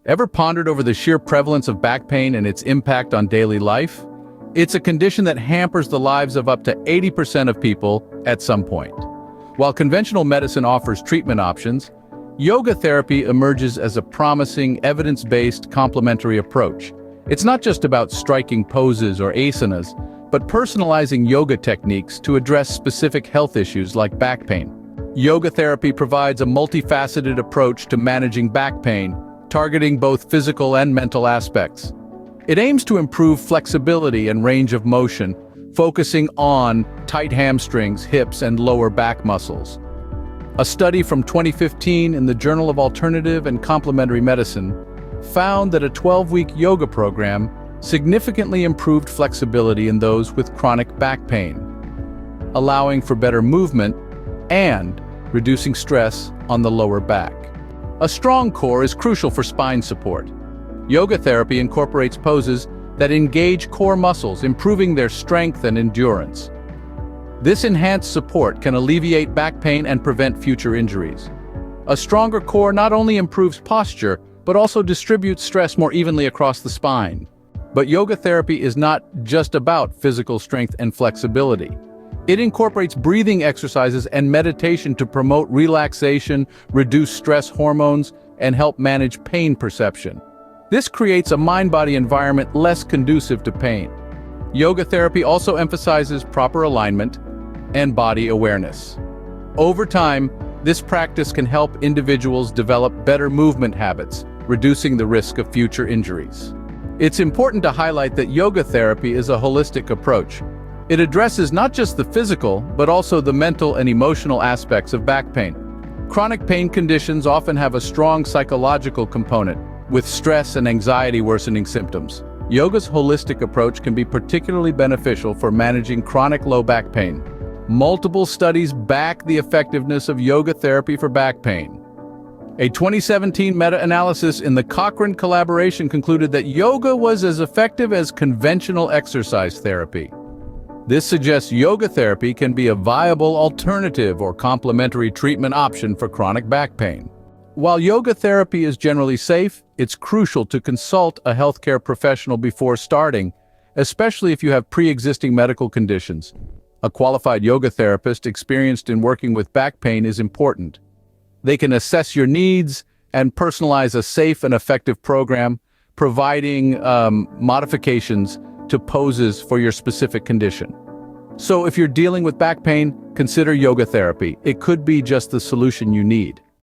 Ever pondered over the sheer prevalence of back pain and its impact on daily life? It's a condition that hampers the lives of up to 80% of people at some point. While conventional medicine offers treatment options, yoga therapy emerges as a promising, evidence-based complementary approach. It's not just about striking poses or asanas, but personalizing yoga techniques to address specific health issues like back pain. Yoga therapy provides a multifaceted approach to managing back pain, targeting both physical and mental aspects. It aims to improve flexibility and range of motion, focusing on tight hamstrings, hips, and lower back muscles. A study from 2015 in the Journal of Alternative and Complementary Medicine found that a 12-week yoga program significantly improved flexibility in those with chronic back pain, allowing for better movement and reducing stress on the lower back. A strong core is crucial for spine support. Yoga therapy incorporates poses that engage core muscles, improving their strength and endurance. This enhanced support can alleviate back pain and prevent future injuries. A stronger core not only improves posture, but also distributes stress more evenly across the spine. But yoga therapy is not just about physical strength and flexibility. It incorporates breathing exercises and meditation to promote relaxation, reduce stress hormones, and help manage pain perception. This creates a mind-body environment less conducive to pain. Yoga therapy also emphasizes proper alignment and body awareness. Over time, this practice can help individuals develop better movement habits, reducing the risk of future injuries. It's important to highlight that yoga therapy is a holistic approach. It addresses not just the physical, but also the mental and emotional aspects of back pain. Chronic pain conditions often have a strong psychological component, with stress and anxiety worsening symptoms. Yoga's holistic approach can be particularly beneficial for managing chronic low back pain. Multiple studies back the effectiveness of yoga therapy for back pain. A 2017 meta-analysis in the Cochrane collaboration concluded that yoga was as effective as conventional exercise therapy. This suggests yoga therapy can be a viable alternative or complementary treatment option for chronic back pain. While yoga therapy is generally safe, it's crucial to consult a healthcare professional before starting, especially if you have pre-existing medical conditions. A qualified yoga therapist experienced in working with back pain is important. They can assess your needs and personalize a safe and effective program, providing modifications to poses for your specific condition. So if you're dealing with back pain, consider yoga therapy. It could be just the solution you need.